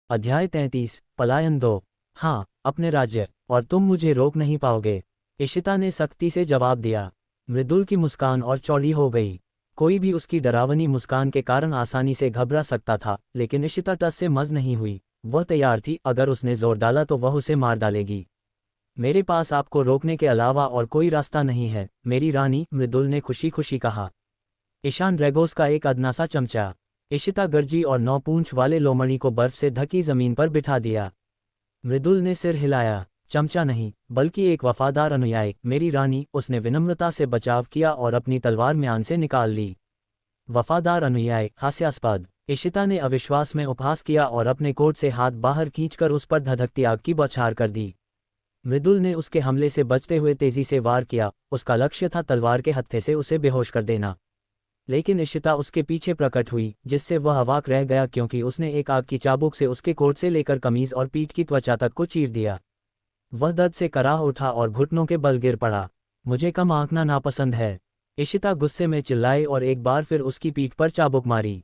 अध्याय 33 पलायन 2। हाँ, अपने राज्य, और तुम मुझे रोक नहीं पाओगे, इशिता ने सख्ती से जवाब दिया। मृदुल की मुस्कान और चौड़ी हो गई। कोई भी उसकी डरावनी मुस्कान के कारण आसानी से घबरा सकता था, लेकिन इशिता टस से मज नहीं हुई। वह तैयार थी, अगर उसने जोर डाला तो वह उसे मार डालेगी। मेरे पास आपको रोकने के अलावा और कोई रास्ता नहीं है, मेरी रानी, मृदुल ने खुशी खुशी कहा। ईशान ड्रैगोस का एक अदना सा चमचा। इशिता गर्जी और 9 पूंछ वाले लोमड़ी को बर्फ से ढकी जमीन पर बिठा दिया। मृदुल ने सिर हिलाया। चमचा नहीं, बल्कि एक वफादार अनुयायी, मेरी रानी, उसने विनम्रता से बचाव किया और अपनी तलवार म्यान से निकाल ली। वफादार अनुयायी, हास्यास्पद। इशिता ने अविश्वास में उपहास किया और अपने कोट से हाथ बाहर खींचकर उस पर धधकती आग की बौछार कर दी। मृदुल ने उसके हमले से बचते हुए तेजी से वार किया। उसका लक्ष्य था तलवार के हत्थे से उसे बेहोश कर देना। लेकिन इशिता उसके पीछे प्रकट हुई, जिससे वह अवाक रह गया, क्योंकि उसने एक आग की चाबुक से उसके कोट से लेकर कमीज और पीठ की त्वचा तक को चीर दिया। वह दर्द से कराह उठा और घुटनों के बल गिर पड़ा। मुझे कम आंकना नापसंद है, इशिता गुस्से में चिल्लाई और एक बार फिर उसकी पीठ पर चाबुक मारी।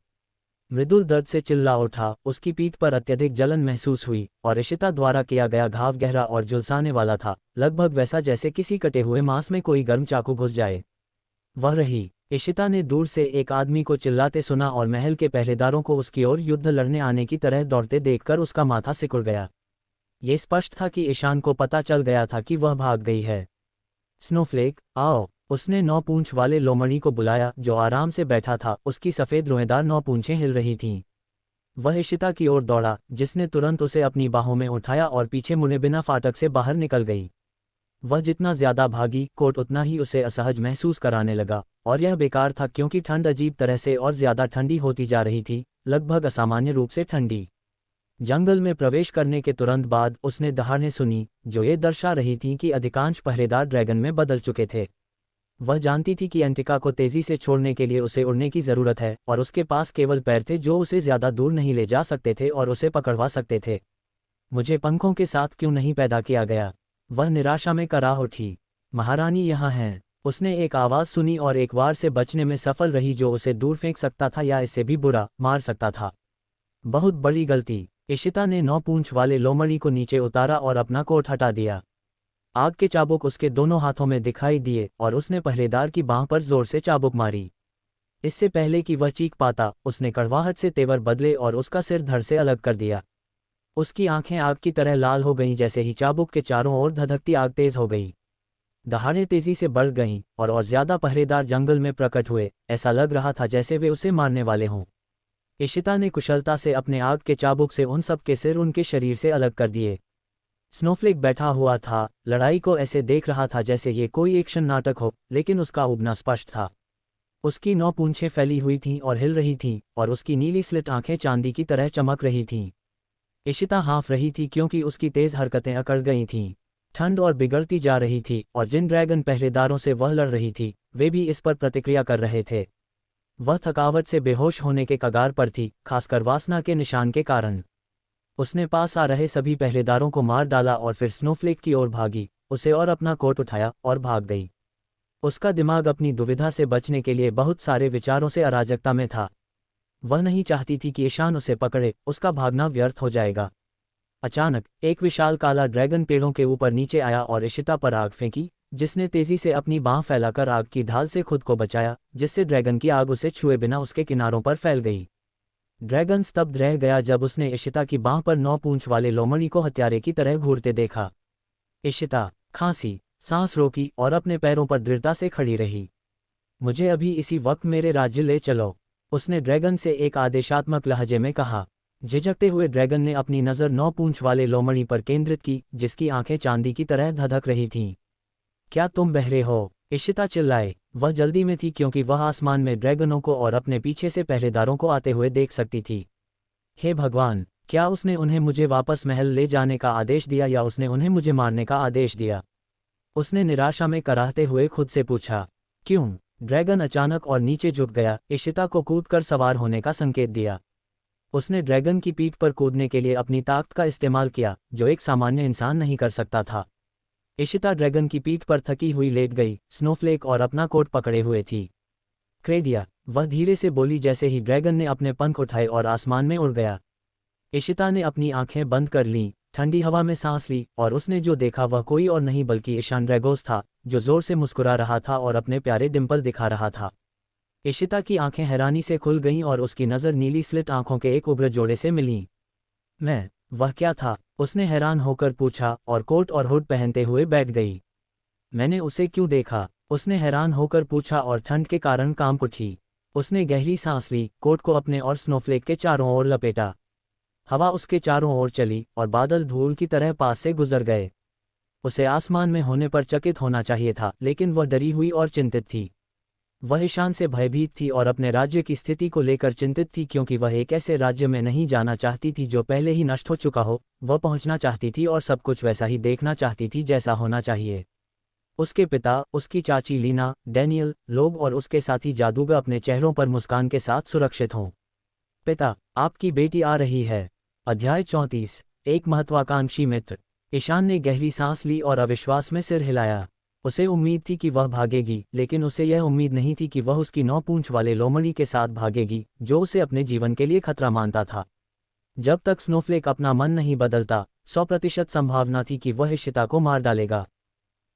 मृदुल दर्द से चिल्ला उठा। उसकी पीठ पर अत्यधिक जलन महसूस हुई, और इशिता द्वारा किया गया घाव गहरा और झुलसाने वाला था, लगभग वैसा जैसे किसी कटे हुए मांस में कोई गर्म चाकू घुस जाए। वह रही। इशिता ने दूर से एक आदमी को चिल्लाते सुना और महल के पहरेदारों को उसकी ओर युद्ध लड़ने आने की तरह दौड़ते देखकर उसका माथा सिकुड़ गया। ये स्पष्ट था कि ईशान को पता चल गया था कि वह भाग गई है। स्नोफ्लेक, आओ, उसने 9 पूंछ वाले लोमड़ी को बुलाया, जो आराम से बैठा था। उसकी सफ़ेद रोएदार 9 पूंछें हिल रही थीं। वह इशिता की ओर दौड़ा, जिसने तुरंत उसे अपनी बाहों में उठाया और पीछे मुड़े बिना फाटक से बाहर निकल गई। वह जितना ज्यादा भागी, कोट उतना ही उसे असहज महसूस कराने लगा, और यह बेकार था, क्योंकि ठंड अजीब तरह से और ज्यादा ठंडी होती जा रही थी, लगभग असामान्य रूप से ठंडी। जंगल में प्रवेश करने के तुरंत बाद उसने दहाड़ें सुनी, जो ये दर्शा रही थीं कि अधिकांश पहरेदार ड्रैगन में बदल चुके थे। वह जानती थी कि एंटिका को तेजी से छोड़ने के लिए उसे उड़ने की जरूरत है, और उसके पास केवल पैर थे जो उसे ज्यादा दूर नहीं ले जा सकते थे और उसे पकड़वा सकते थे। मुझे पंखों के साथ क्यों नहीं पैदा किया गया? वह निराशा में कराह उठी। महारानी यहाँ हैं। उसने एक आवाज़ सुनी और एक वार से बचने में सफल रही, जो उसे दूर फेंक सकता था या इससे भी बुरा, मार सकता था। बहुत बड़ी गलती। इशिता ने 9 पूंछ वाले लोमड़ी को नीचे उतारा और अपना कोट हटा दिया। आग के चाबुक उसके दोनों हाथों में दिखाई दिए, और उसने पहरेदार की बांह पर जोर से चाबुक मारी। इससे पहले कि वह चीख पाता, उसने कड़वाहट से तेवर बदले और उसका सिर धड़ से अलग कर दिया। उसकी आंखें आग की तरह लाल हो गईं। जैसे ही चाबुक के चारों ओर धधकती आग तेज हो गई, दहाड़ें तेजी से बढ़ गईं, और ज्यादा पहरेदार जंगल में प्रकट हुए। ऐसा लग रहा था जैसे वे उसे मारने वाले हों। इशिता ने कुशलता से अपने आग के चाबुक से उन सब के सिर उनके शरीर से अलग कर दिए। स्नोफ्लेक बैठा हुआ था, लड़ाई को ऐसे देख रहा था जैसे ये कोई एक्शन नाटक हो, लेकिन उसका उबना स्पष्ट था। उसकी 9 पूंछें फैली हुई थीं और हिल रही थीं, और उसकी नीली स्लिट आंखें चांदी की तरह चमक रही थीं। इशिता हाँफ रही थी, क्योंकि उसकी तेज हरकतें अकड़ गई थीं। ठंड और बिगड़ती जा रही थी, और जिन ड्रैगन पहरेदारों से वह लड़ रही थी, वे भी इस पर प्रतिक्रिया कर रहे थे। वह थकावट से बेहोश होने के कगार पर थी, खासकर वासना के निशान के कारण। उसने पास आ रहे सभी पहरेदारों को मार डाला और फिर स्नोफ्लेक की ओर भागी, उसे और अपना कोट उठाया और भाग गई। उसका दिमाग अपनी दुविधा से बचने के लिए बहुत सारे विचारों से अराजकता में था। वह नहीं चाहती थी कि ईशान उसे पकड़े, उसका भागना व्यर्थ हो जाएगा। अचानक एक विशाल काला ड्रैगन पेड़ों के ऊपर नीचे आया और इशिता पर आग फेंकी, जिसने तेजी से अपनी बांह फैलाकर आग की ढाल से खुद को बचाया, जिससे ड्रैगन की आग उसे छुए बिना उसके किनारों पर फैल गई। ड्रैगन स्तब्ध रह गया जब उसने इशिता की बांह पर 9 पूंछ वाले लोमड़ी को हत्यारे की तरह घूरते देखा। इशिता खांसी, सांस रोकी और अपने पैरों पर दृढ़ता से खड़ी रही। मुझे अभी इसी वक्त मेरे राज्य ले चलो, उसने ड्रैगन से एक आदेशात्मक लहजे में कहा। झिझकते हुए ड्रैगन ने अपनी नज़र 9 पूंछ वाले लोमड़ी पर केंद्रित की, जिसकी आंखें चांदी की तरह धधक रही थीं। क्या तुम बहरे हो? इशिता चिल्लाए। वह जल्दी में थी, क्योंकि वह आसमान में ड्रैगनों को और अपने पीछे से पहरेदारों को आते हुए देख सकती थी। हे भगवान, क्या उसने उन्हें मुझे वापस महल ले जाने का आदेश दिया या उसने उन्हें मुझे मारने का आदेश दिया? उसने निराशा में कराहते हुए खुद से पूछा। क्यों? ड्रैगन अचानक और नीचे झुक गया, इशिता को कूदकर सवार होने का संकेत दिया। उसने ड्रैगन की पीठ पर कूदने के लिए अपनी ताकत का इस्तेमाल किया, जो एक सामान्य इंसान नहीं कर सकता था। इशिता ड्रैगन की पीठ पर थकी हुई लेट गई, स्नोफ्लेक और अपना कोट पकड़े हुए थी। क्रेडिया, वह धीरे से बोली जैसे ही ड्रैगन ने अपने पंख उठाए और आसमान में उड़ गया। इशिता ने अपनी आंखें बंद कर लीं, ठंडी हवा में सांस ली और उसने जो देखा वह कोई और नहीं बल्कि ईशान ड्रैगोस था, जो जोर से मुस्कुरा रहा था और अपने प्यारे डिंपल दिखा रहा था। इशिता की आंखें हैरानी से खुल गईं और उसकी नज़र नीली स्लिट आंखों के एक उग्र जोड़े से मिली। वह क्या था? उसने हैरान होकर पूछा और कोट और हुड पहनते हुए बैठ गई। मैंने उसे क्यों देखा? उसने हैरान होकर पूछा और ठंड के कारण कांप उठी। उसने गहरी सांस ली, कोट को अपने और स्नोफ्लेक के चारों ओर लपेटा। हवा उसके चारों ओर चली और बादल धूल की तरह पास से गुजर गए। उसे आसमान में होने पर चकित होना चाहिए था, लेकिन वह डरी हुई और चिंतित थी। वह ईशान से भयभीत थी और अपने राज्य की स्थिति को लेकर चिंतित थी, क्योंकि वह एक ऐसे राज्य में नहीं जाना चाहती थी जो पहले ही नष्ट हो चुका हो। वह पहुंचना चाहती थी और सब कुछ वैसा ही देखना चाहती थी जैसा होना चाहिए। उसके पिता, उसकी चाची लीना, डैनियल, लोग और उसके साथी जादूगर अपने चेहरों पर मुस्कान के साथ सुरक्षित हों। पिता, आपकी बेटी आ रही है। अध्याय 34। एक महत्वाकांक्षी मित्र। ईशान ने गहरी सांस ली और अविश्वास में सिर हिलाया। उसे उम्मीद थी कि वह भागेगी, लेकिन उसे यह उम्मीद नहीं थी कि वह उसकी 9 पूंछ वाले लोमड़ी के साथ भागेगी, जो उसे अपने जीवन के लिए खतरा मानता था। जब तक स्नोफ्लेक अपना मन नहीं बदलता, 100% संभावना थी कि वह इशिता को मार डालेगा।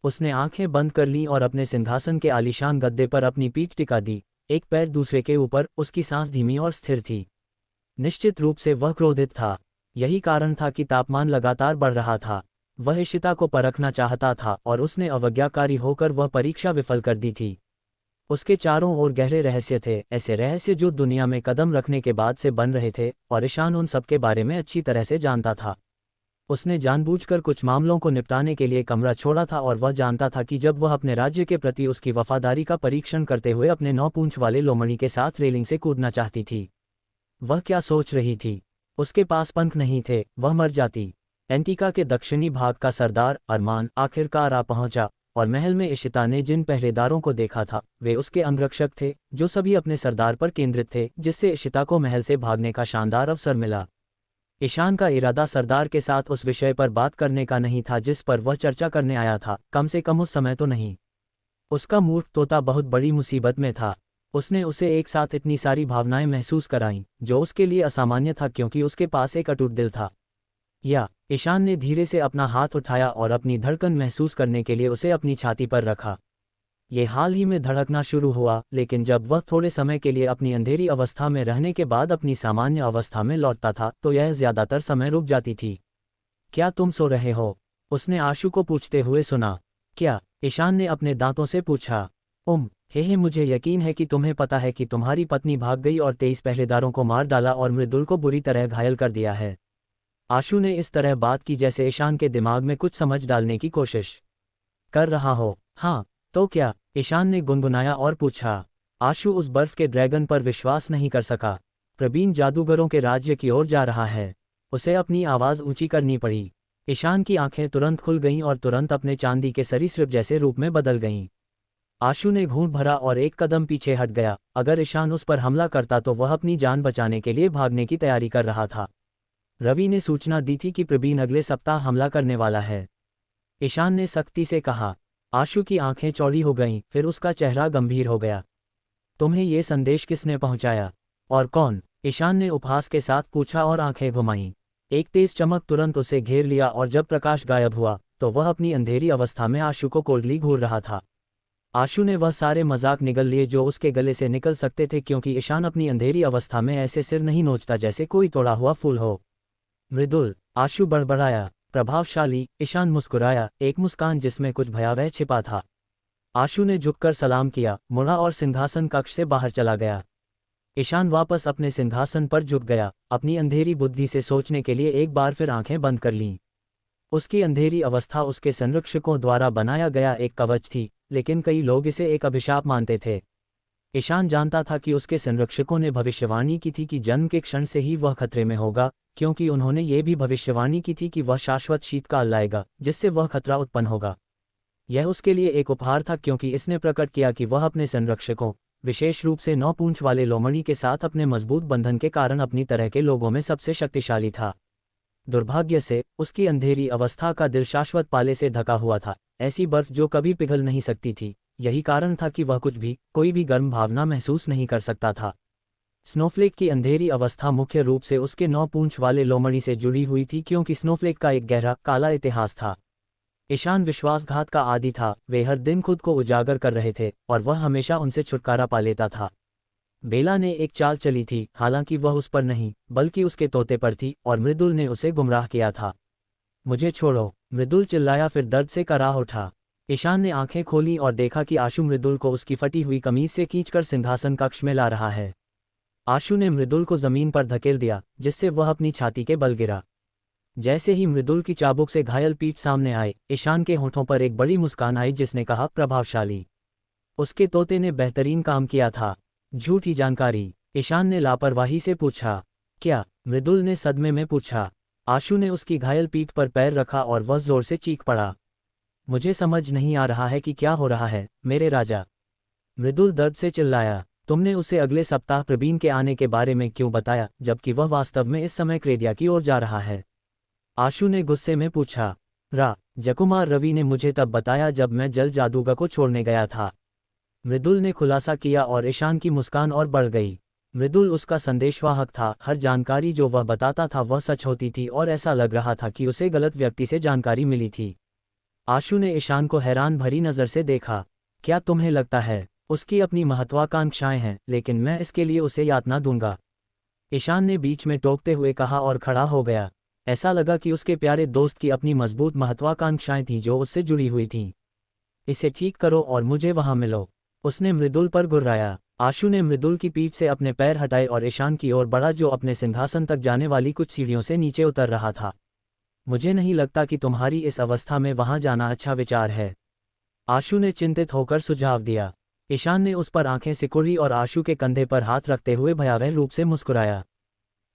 उसने आंखें बंद कर लीं और अपने सिंहासन के आलीशान गद्दे पर अपनी पीठ टिका दी, एक पैर दूसरे के ऊपर। उसकी सांस धीमी और स्थिर थी। निश्चित रूप से वह क्रोधित था। यही कारण था कि तापमान लगातार बढ़ रहा था। वह इशिता को परखना चाहता था और उसने अवज्ञाकारी होकर वह परीक्षा विफल कर दी थी। उसके चारों ओर गहरे रहस्य थे, ऐसे रहस्य जो दुनिया में कदम रखने के बाद से बन रहे थे, और ईशान उन सबके बारे में अच्छी तरह से जानता था। उसने जानबूझकर कुछ मामलों को निपटाने के लिए कमरा छोड़ा था और वह जानता था कि जब वह अपने राज्य के प्रति उसकी वफादारी का परीक्षण करते हुए अपने 9 पूंछ वाले लोमड़ी के साथ रेलिंग से कूदना चाहती थी। वह क्या सोच रही थी? उसके पास पंख नहीं थे, वह मर जाती। एंटिका के दक्षिणी भाग का सरदार अरमान आखिरकार आ पहुंचा, और महल में इशिता ने जिन पहरेदारों को देखा था वे उसके अंगरक्षक थे, जो सभी अपने सरदार पर केंद्रित थे, जिससे इशिता को महल से भागने का शानदार अवसर मिला। ईशान का इरादा सरदार के साथ उस विषय पर बात करने का नहीं था जिस पर वह चर्चा करने आया था, कम से कम उस समय तो नहीं। उसका मूर्ख तोता बहुत बड़ी मुसीबत में था। उसने उसे एक साथ इतनी सारी भावनाएं महसूस कराईं, जो उसके लिए असामान्य था क्योंकि उसके पास एक अटूट दिल था। ईशान ने धीरे से अपना हाथ उठाया और अपनी धड़कन महसूस करने के लिए उसे अपनी छाती पर रखा। ये हाल ही में धड़कना शुरू हुआ, लेकिन जब वह थोड़े समय के लिए अपनी अंधेरी अवस्था में रहने के बाद अपनी सामान्य अवस्था में लौटता था तो यह ज्यादातर समय रुक जाती थी। क्या तुम सो रहे हो? उसने आशु को पूछते हुए सुना। क्या? ईशान ने अपने दांतों से पूछा। हे मुझे यकीन है कि तुम्हें पता है कि तुम्हारी पत्नी भाग गई और 23 पहरेदारों को मार डाला और मृदुल को बुरी तरह घायल कर दिया है। आशु ने इस तरह बात की जैसे ईशान के दिमाग में कुछ समझ डालने की कोशिश कर रहा हो। हाँ, तो क्या? ईशान ने गुनगुनाया और पूछा। आशु उस बर्फ के ड्रैगन पर विश्वास नहीं कर सका। प्रवीण जादूगरों के राज्य की ओर जा रहा है। उसे अपनी आवाज़ ऊंची करनी पड़ी। ईशान की आंखें तुरंत खुल गईं और तुरंत अपने चांदी के सरीसृप जैसे रूप में बदल गईं। आशु ने घूंट भरा और एक कदम पीछे हट गया। अगर ईशान उस पर हमला करता तो वह अपनी जान बचाने के लिए भागने की तैयारी कर रहा था। रवि ने सूचना दी थी कि प्रवीण अगले सप्ताह हमला करने वाला है। ईशान ने सख्ती से कहा। आशु की आंखें चौड़ी हो गईं, फिर उसका चेहरा गंभीर हो गया। तुम्हें ये संदेश किसने पहुंचाया? और कौन? ईशान ने उपहास के साथ पूछा और आंखें घुमाईं। एक तेज चमक तुरंत उसे घेर लिया और जब प्रकाश गायब हुआ तो वह अपनी अंधेरी अवस्था में आशु को कोल्डली घूर रहा था। आशु ने वह सारे मजाक निगल लिए जो उसके गले से निकल सकते थे, क्योंकि ईशान अपनी अंधेरी अवस्था में ऐसे सिर नहीं नोचता जैसे कोई तोड़ा हुआ फूल हो। मृदुल, आशु बड़बड़ाया। प्रभावशाली, ईशान मुस्कुराया, एक मुस्कान जिसमें कुछ भयावह छिपा था। आशु ने झुककर सलाम किया, मुड़ा और सिंहासन कक्ष से बाहर चला गया। ईशान वापस अपने सिंहासन पर झुक गया, अपनी अंधेरी बुद्धि से सोचने के लिए एक बार फिर आंखें बंद कर लीं। उसकी अंधेरी अवस्था उसके संरक्षकों द्वारा बनाया गया एक कवच थी, लेकिन कई लोग इसे एक अभिशाप मानते थे। ईशान जानता था कि उसके संरक्षकों ने भविष्यवाणी की थी कि जन्म के क्षण से ही वह खतरे में होगा, क्योंकि उन्होंने ये भी भविष्यवाणी की थी कि वह शाश्वत शीतकाल लाएगा जिससे वह खतरा उत्पन्न होगा। यह उसके लिए एक उपहार था, क्योंकि इसने प्रकट किया कि वह अपने संरक्षकों, विशेष रूप से 9 पूंछ वाले लोमड़ी के साथ अपने मजबूत बंधन के कारण अपनी तरह के लोगों में सबसे शक्तिशाली था। दुर्भाग्य से उसकी अंधेरी अवस्था का दिल शाश्वत पाले से ढका हुआ था, ऐसी बर्फ जो कभी पिघल नहीं सकती थी। यही कारण था कि वह कोई भी गर्म भावना महसूस नहीं कर सकता था। स्नोफ्लेक की अंधेरी अवस्था मुख्य रूप से उसके 9 पूंछ वाले लोमड़ी से जुड़ी हुई थी, क्योंकि स्नोफ्लेक का एक गहरा काला इतिहास था। ईशान विश्वासघात का आदी था, वे हर दिन खुद को उजागर कर रहे थे और वह हमेशा उनसे छुटकारा पा लेता था। बेला ने एक चाल चली थी, हालांकि वह उस पर नहीं बल्कि उसके तोते पर थी, और मृदुल ने उसे गुमराह किया था। मुझे छोड़ो, मृदुल चिल्लाया, फिर दर्द से कराह उठा। ईशान ने आंखें खोली और देखा कि आशु मृदुल को उसकी फटी हुई कमीज से खींचकर सिंहासन कक्ष में ला रहा है। आशु ने मृदुल को जमीन पर धकेल दिया, जिससे वह अपनी छाती के बल गिरा। जैसे ही मृदुल की चाबुक से घायल पीठ सामने आई, ईशान के होठों पर एक बड़ी मुस्कान आई, जिसने कहा, प्रभावशाली। उसके तोते ने बेहतरीन काम किया था। झूठी जानकारी, ईशान ने लापरवाही से पूछा। क्या? मृदुल ने सदमे में पूछा। आशु ने उसकी घायल पीठ पर पैर रखा और वह जोर से चीख पड़ा। मुझे समझ नहीं आ रहा है कि क्या हो रहा है, मेरे राजा। मृदुल दर्द से चिल्लाया। तुमने उसे अगले सप्ताह प्रवीण के आने के बारे में क्यों बताया, जबकि वह वास्तव में इस समय क्रेडिया की ओर जा रहा है? आशु ने गुस्से में पूछा। जकुमार रवि ने मुझे तब बताया जब मैं जल जादूगर को छोड़ने गया था, मृदुल ने खुलासा किया, और ईशान की मुस्कान और बढ़ गई। मृदुल उसका संदेशवाहक था, हर जानकारी जो वह बताता था वह सच होती थी, और ऐसा लग रहा था कि उसे गलत व्यक्ति से जानकारी मिली थी। आशु ने ईशान को हैरान भरी नज़र से देखा। क्या तुम्हें लगता है उसकी अपनी महत्वाकांक्षाएं हैं, लेकिन मैं इसके लिए उसे यातना दूंगा? ईशान ने बीच में टोकते हुए कहा और खड़ा हो गया। ऐसा लगा कि उसके प्यारे दोस्त की अपनी मजबूत महत्वाकांक्षाएं थीं जो उससे जुड़ी हुई थीं। इसे ठीक करो और मुझे वहां मिलो, उसने मृदुल पर गुर्राया। आशु ने मृदुल की पीठ से अपने पैर हटाए और ईशान की ओर बढ़ा, जो अपने सिंहासन तक जाने वाली कुछ सीढ़ियों से नीचे उतर रहा था। मुझे नहीं लगता कि तुम्हारी इस अवस्था में वहां जाना अच्छा विचार है, आशु ने चिंतित होकर सुझाव दिया। ईशान ने उस पर आंखें सिकुड़ी और आशु के कंधे पर हाथ रखते हुए भयावह रूप से मुस्कुराया।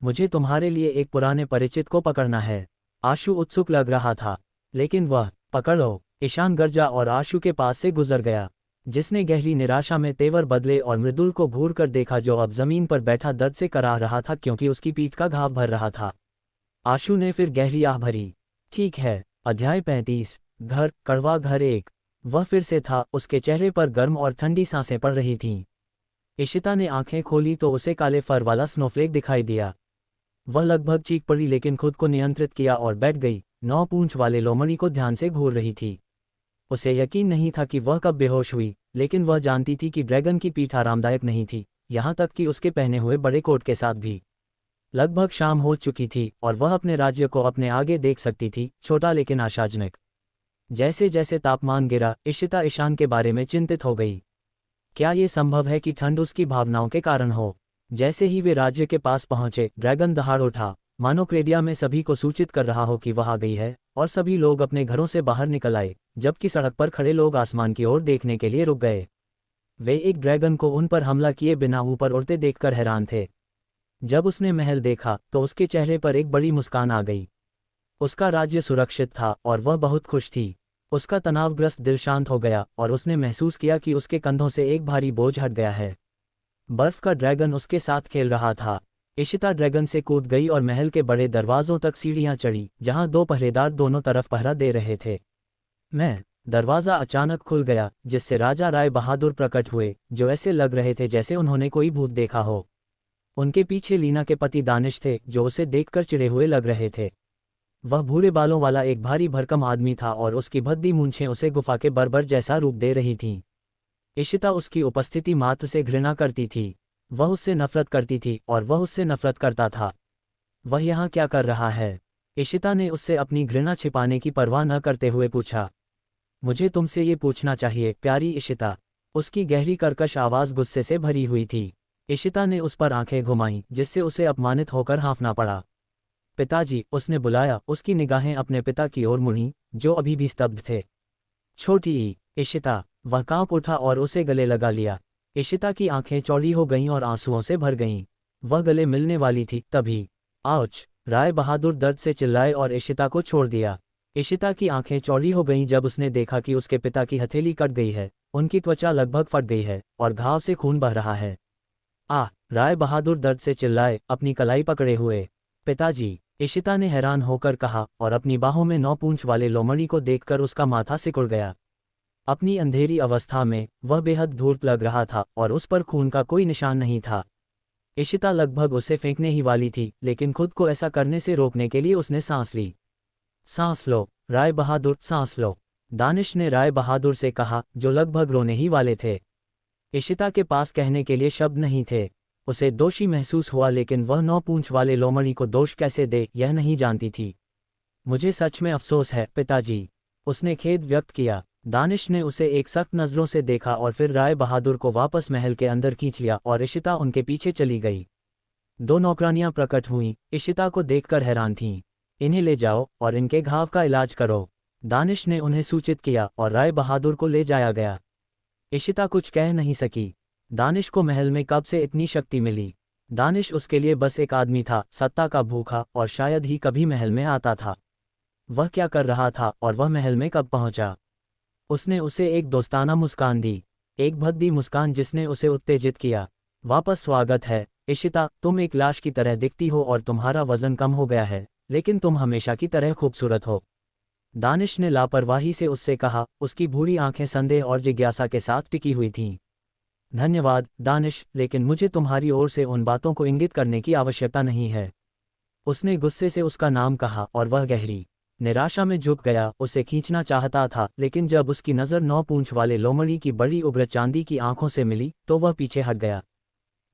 मुझे तुम्हारे लिए एक पुराने परिचित को पकड़ना है। आशु उत्सुक लग रहा था। लेकिन वह, पकड़ो, ईशान गरजा और आशु के पास से गुजर गया, जिसने गहरी निराशा में तेवर बदले और मृदुल को घूर कर देखा, जो अब जमीन पर बैठा दर्द से कराह रहा था क्योंकि उसकी पीठ का घाव भर रहा था। आशु ने फिर गहरी आह भरी। ठीक है। अध्याय 35। घर, कड़वा घर 1। वह फिर से था, उसके चेहरे पर गर्म और ठंडी सांसें पड़ रही थीं। इशिता ने आंखें खोली तो उसे काले फर वाला स्नोफ्लेक दिखाई दिया। वह लगभग चीख पड़ी, लेकिन खुद को नियंत्रित किया और बैठ गई, 9 पूंछ वाले लोमड़ी को ध्यान से घूर रही थी। उसे यकीन नहीं था कि वह कब बेहोश हुई, लेकिन वह जानती थी कि ड्रैगन की पीठ आरामदायक नहीं थी, यहाँ तक कि उसके पहने हुए बड़े कोट के साथ भी। लगभग शाम हो चुकी थी और वह अपने राज्य को अपने आगे देख सकती थी, छोटा लेकिन आशाजनक। जैसे जैसे तापमान गिरा, इशिता ईशान के बारे में चिंतित हो गई। क्या ये संभव है कि ठंड उसकी भावनाओं के कारण हो? जैसे ही वे राज्य के पास पहुंचे, ड्रैगन दहाड़ उठा, मानो क्रेडिया में सभी को सूचित कर रहा हो कि वह आ गई है, और सभी लोग अपने घरों से बाहर निकल आए, जबकि सड़क पर खड़े लोग आसमान की ओर देखने के लिए रुक गए। वे एक ड्रैगन को उन पर हमला किए बिना ऊपर उड़ते देखकर हैरान थे। जब उसने महल देखा तो उसके चेहरे पर एक बड़ी मुस्कान आ गई। उसका राज्य सुरक्षित था और वह बहुत खुश थी। उसका तनावग्रस्त दिल शांत हो गया और उसने महसूस किया कि उसके कंधों से एक भारी बोझ हट गया है। बर्फ का ड्रैगन उसके साथ खेल रहा था। इशिता ड्रैगन से कूद गई और महल के बड़े दरवाजों तक सीढ़ियां चढ़ी, जहां 2 पहरेदार दोनों तरफ पहरा दे रहे थे। दरवाज़ा अचानक खुल गया, जिससे राजा राय बहादुर प्रकट हुए, जो ऐसे लग रहे थे जैसे उन्होंने कोई भूत देखा हो। उनके पीछे लीना के पति दानिश थे, जो उसे देखकर चिढ़े हुए लग रहे थे। वह भूरे बालों वाला एक भारी भरकम आदमी था और उसकी भद्दी मूंछें उसे गुफा के बर्बर जैसा रूप दे रही थीं। इशिता उसकी उपस्थिति मात्र से घृणा करती थी। वह उससे नफरत करती थी और वह उससे नफरत करता था। वह यहाँ क्या कर रहा है? इशिता ने उससे अपनी घृणा छिपाने की परवाह न करते हुए पूछा। मुझे तुमसे ये पूछना चाहिए, प्यारी इशिता। उसकी गहरी कर्कश आवाज़ गुस्से से भरी हुई थी। इशिता ने उस पर आंखें घुमाईं, जिससे उसे अपमानित होकर हाँफना पड़ा। पिताजी, उसने बुलाया। उसकी निगाहें अपने पिता की ओर मुड़ीं, जो अभी भी स्तब्ध थे। छोटी इशिता, वह कांप उठा और उसे गले लगा लिया। इशिता की आंखें चौड़ी हो गईं और आंसुओं से भर गईं। वह गले मिलने वाली थी, तभी आउच! राय बहादुर दर्द से चिल्लाए और इशिता को छोड़ दिया। इशिता की आंखें चौड़ी हो गईं जब उसने देखा कि उसके पिता की हथेली कट गई है, उनकी त्वचा लगभग फट गई है और घाव से खून बह रहा है। राय बहादुर दर्द से चिल्लाए, अपनी कलाई पकड़े हुए। पिताजी, इशिता ने हैरान होकर कहा और अपनी बाहों में 9 पूंछ वाले लोमड़ी को देखकर उसका माथा सिकुड़ गया। अपनी अंधेरी अवस्था में वह बेहद धूर्त लग रहा था और उस पर खून का कोई निशान नहीं था। इशिता लगभग उसे फेंकने ही वाली थी, लेकिन खुद को ऐसा करने से रोकने के लिए उसने सांस ली। सांस लो राय बहादुर, सांस लो, दानिश ने राय बहादुर से कहा, जो लगभग रोने ही वाले थे। इशिता के पास कहने के लिए शब्द नहीं थे। उसे दोषी महसूस हुआ, लेकिन वह 9 पूंछ वाले लोमड़ी को दोष कैसे दे यह नहीं जानती थी। मुझे सच में अफसोस है पिताजी, उसने खेद व्यक्त किया। दानिश ने उसे एक सख्त नज़रों से देखा और फिर राय बहादुर को वापस महल के अंदर खींच लिया और इशिता उनके पीछे चली गई। 2 नौकरानियां प्रकट हुईं, इशिता को देखकर हैरान थीं। इन्हें ले जाओ और इनके घाव का इलाज करो, दानिश ने उन्हें सूचित किया और राय बहादुर को ले जाया गया। इशिता कुछ कह नहीं सकी। दानिश को महल में कब से इतनी शक्ति मिली? दानिश उसके लिए बस एक आदमी था, सत्ता का भूखा, और शायद ही कभी महल में आता था। वह क्या कर रहा था और वह महल में कब पहुंचा? उसने उसे एक दोस्ताना मुस्कान दी, एक भद्दी मुस्कान जिसने उसे उत्तेजित किया। वापस स्वागत है इशिता, तुम एक लाश की तरह दिखती हो और तुम्हारा वजन कम हो गया है, लेकिन तुम हमेशा की तरह खूबसूरत हो, दानिश ने लापरवाही से उससे कहा। उसकी भूरी आंखें संदेह और जिज्ञासा के साथ टिकी हुई थीं। धन्यवाद दानिश, लेकिन मुझे तुम्हारी ओर से उन बातों को इंगित करने की आवश्यकता नहीं है। उसने गुस्से से उसका नाम कहा और वह गहरी निराशा में झुक गया। उसे खींचना चाहता था, लेकिन जब उसकी नज़र 9 पूंछ वाले लोमड़ी की बड़ी उग्र चांदी की आंखों से मिली तो वह पीछे हट गया।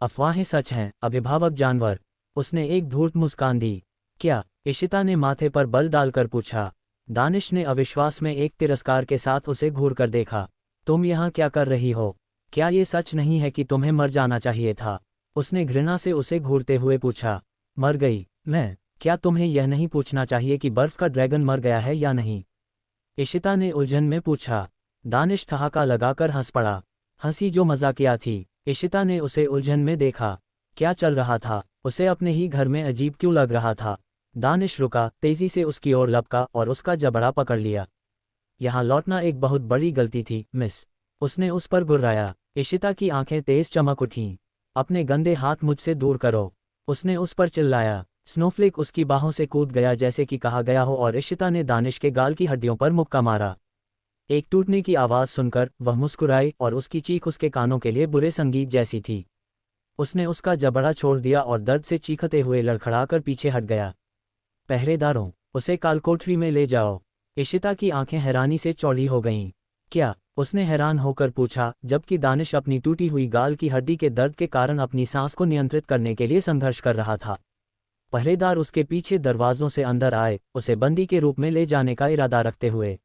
अफवाहें सच हैं अभिभावक जानवर, उसने एक धूर्त मुस्कान दी। क्या? इशिता ने माथे पर बल डालकर पूछा। दानिश ने अविश्वास में एक तिरस्कार के साथ उसे घूर कर देखा। तुम यहाँ क्या कर रही हो? क्या ये सच नहीं है कि तुम्हें मर जाना चाहिए था? उसने घृणा से उसे घूरते हुए पूछा। मर गई मैं? क्या तुम्हें यह नहीं पूछना चाहिए कि बर्फ का ड्रैगन मर गया है या नहीं? इशिता ने उलझन में पूछा। दानिश ठहाका लगाकर हंस पड़ा, हंसी जो मजाकिया थी। इशिता ने उसे उलझन में देखा। क्या चल रहा था? उसे अपने ही घर में अजीब क्यों लग रहा था? दानिश रुका, तेजी से उसकी ओर लपका और उसका जबड़ा पकड़ लिया। यहाँ लौटना एक बहुत बड़ी गलती थी मिस, उसने उस पर गुर्राया। इशिता की आंखें तेज चमक उठीं। अपने गंदे हाथ मुझसे दूर करो, उसने उस पर चिल्लाया। स्नोफ्लेक उसकी बाहों से कूद गया जैसे कि कहा गया हो और इशिता ने दानिश के गाल की हड्डियों पर मुक्का मारा। एक टूटने की आवाज़ सुनकर वह मुस्कुराई और उसकी चीख उसके कानों के लिए बुरे संगीत जैसी थी। उसने उसका जबड़ा छोड़ दिया और दर्द से चीखते हुए लड़खड़ाकर पीछे हट गया। पहरेदारों, उसे कालकोठरी में ले जाओ। इशिता की आंखें हैरानी से चौड़ी हो गईं। क्या? उसने हैरान होकर पूछा, जबकि दानिश अपनी टूटी हुई गाल की हड्डी के दर्द के कारण अपनी सांस को नियंत्रित करने के लिए संघर्ष कर रहा था। पहरेदार उसके पीछे दरवाजों से अंदर आए, उसे बंदी के रूप में ले जाने का इरादा रखते हुए।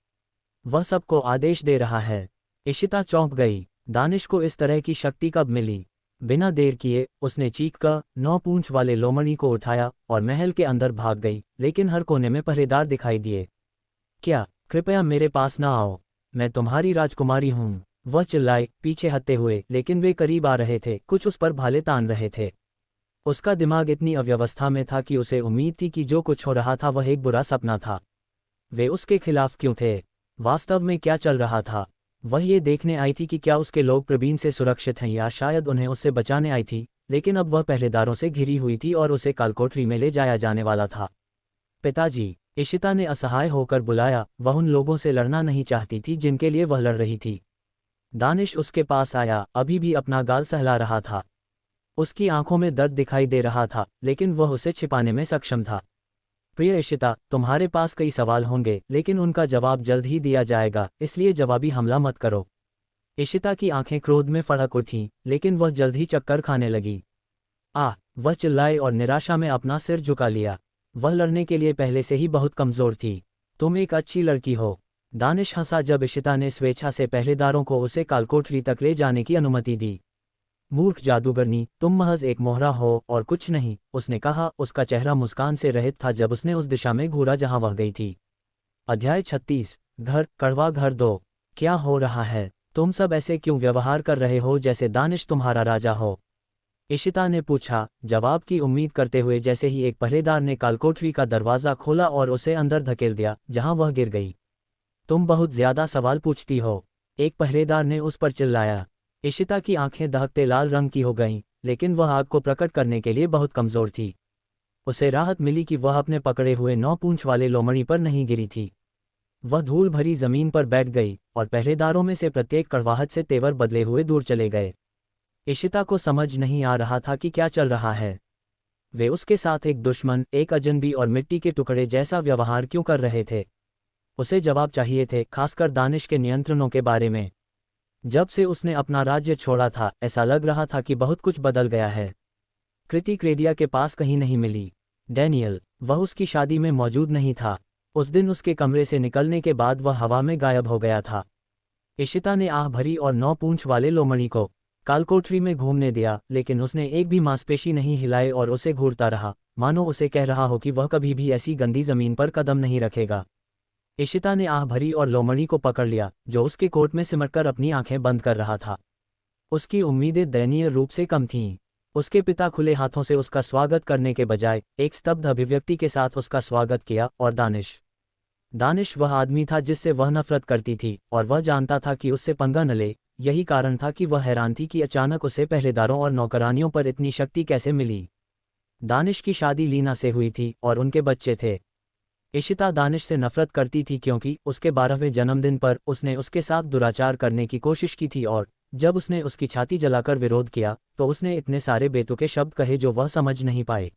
वह सबको आदेश दे रहा है। इशिता चौंक गई। दानिश को इस तरह की शक्ति कब मिली? बिना देर किए उसने चीखकर 9 पूंछ वाले लोमड़ी को उठाया और महल के अंदर भाग गई, लेकिन हर कोने में पहरेदार दिखाई दिए। क्या? कृपया मेरे पास न आओ, मैं तुम्हारी राजकुमारी हूँ, वह चिल्लाई पीछे हटते हुए, लेकिन वे करीब आ रहे थे, कुछ उस पर भाले तान रहे थे। उसका दिमाग इतनी अव्यवस्था में था कि उसे उम्मीद थी कि जो कुछ हो रहा था वह एक बुरा सपना था। वे उसके खिलाफ क्यों थे? वास्तव में क्या चल रहा था? वह ये देखने आई थी कि क्या उसके लोग प्रवीण से सुरक्षित हैं या शायद उन्हें उससे बचाने आई थी, लेकिन अब वह पहरेदारों से घिरी हुई थी और उसे कालकोठरी में ले जाया जाने वाला था। पिताजी, इशिता ने असहाय होकर बुलाया। वह उन लोगों से लड़ना नहीं चाहती थी जिनके लिए वह लड़ रही थी। दानिश उसके पास आया, अभी भी अपना गाल सहला रहा था। उसकी आंखों में दर्द दिखाई दे रहा था, लेकिन वह उसे छिपाने में सक्षम था। प्रिय इशिता, तुम्हारे पास कई सवाल होंगे, लेकिन उनका जवाब जल्द ही दिया जाएगा, इसलिए जवाबी हमला मत करो। इशिता की आंखें क्रोध में फड़क उठीं, लेकिन वह जल्द ही चक्कर खाने लगी। वह चिल्लाई और निराशा में अपना सिर झुका लिया। वह लड़ने के लिए पहले से ही बहुत कमज़ोर थी। तुम एक अच्छी लड़की हो, दानिश हंसा जब इशिता ने स्वेच्छा से पहरेदारों को उसे कालकोठरी तक ले जाने की अनुमति दी। मूर्ख जादूगरनी, तुम महज एक मोहरा हो और कुछ नहीं, उसने कहा। उसका चेहरा मुस्कान से रहित था जब उसने उस दिशा में घूरा जहां वह गई थी। अध्याय 36, घर कड़वा घर 2। क्या हो रहा है? तुम सब ऐसे क्यों व्यवहार कर रहे हो जैसे दानिश तुम्हारा राजा हो? इशिता ने पूछा, जवाब की उम्मीद करते हुए। जैसे ही एक पहरेदार ने कालकोठरी का दरवाज़ा खोला और उसे अंदर धकेल दिया, जहां वह गिर गई। तुम बहुत ज्यादा सवाल पूछती हो, एक पहरेदार ने उस पर चिल्लाया। इशिता की आंखें दहकते लाल रंग की हो गईं, लेकिन वह आग को प्रकट करने के लिए बहुत कमज़ोर थी। उसे राहत मिली कि वह अपने पकड़े हुए 9 पूंछ वाले लोमड़ी पर नहीं गिरी थी। वह धूल भरी जमीन पर बैठ गई और पहरेदारों में से प्रत्येक कड़वाहट से तेवर बदले हुए दूर चले गए। इशिता को समझ नहीं आ रहा था कि क्या चल रहा है। वे उसके साथ एक दुश्मन, एक अजनबी और मिट्टी के टुकड़े जैसा व्यवहार क्यों कर रहे थे। उसे जवाब चाहिए थे, खासकर दानिश के नियंत्रणों के बारे में। जब से उसने अपना राज्य छोड़ा था, ऐसा लग रहा था कि बहुत कुछ बदल गया है। कृति क्रेडिया के पास कहीं नहीं मिली। डैनियल, वह उसकी शादी में मौजूद नहीं था। उस दिन उसके कमरे से निकलने के बाद वह हवा में गायब हो गया था। इशिता ने आह भरी और 9 पूंछ वाले लोमड़ी को कालकोठरी में घूमने दिया, लेकिन उसने एक भी मांसपेशी नहीं हिलाई और उसे घूरता रहा, मानो उसे कह रहा हो कि वह कभी भी ऐसी गंदी जमीन पर कदम नहीं रखेगा। इशिता ने आह भरी और लोमड़ी को पकड़ लिया, जो उसके कोट में सिमटकर अपनी आंखें बंद कर रहा था। उसकी उम्मीदें दयनीय रूप से कम थीं। उसके पिता खुले हाथों से उसका स्वागत करने के बजाय एक स्तब्ध अभिव्यक्ति के साथ उसका स्वागत किया, और दानिश वह आदमी था जिससे वह नफरत करती थी, और वह जानता था कि उससे पंगा न ले। यही कारण था कि वह हैरान थी कि अचानक उसे पहरेदारों और नौकरानियों पर इतनी शक्ति कैसे मिली। दानिश की शादी लीना से हुई थी और उनके बच्चे थे। इशिता दानिश से नफरत करती थी क्योंकि उसके 12वें जन्मदिन पर उसने उसके साथ दुराचार करने की कोशिश की थी, और जब उसने उसकी छाती जलाकर विरोध किया तो उसने इतने सारे बेतुके शब्द कहे जो वह समझ नहीं पाए।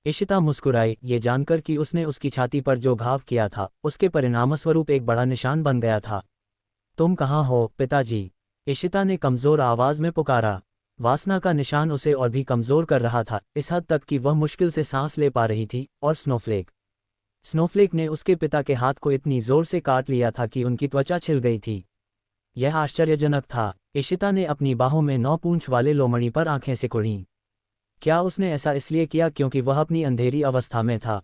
इशिता मुस्कुराई, ये जानकर कि उसने उसकी छाती पर जो घाव किया था उसके परिणामस्वरूप एक बड़ा निशान बन गया था। तुम कहाँ हो, पिताजी? इशिता ने कमज़ोर आवाज़ में पुकारा। वासना का निशान उसे और भी कमज़ोर कर रहा था, इस हद तक कि वह मुश्किल से सांस ले पा रही थी। और स्नोफ्लेक ने उसके पिता के हाथ को इतनी जोर से काट लिया था कि उनकी त्वचा छिल गई थी। यह आश्चर्यजनक था। इशिता ने अपनी बाहों में 9 पूंछ वाले लोमड़ी पर आंखें सिकुड़ीं। क्या उसने ऐसा इसलिए किया क्योंकि वह अपनी अंधेरी अवस्था में था?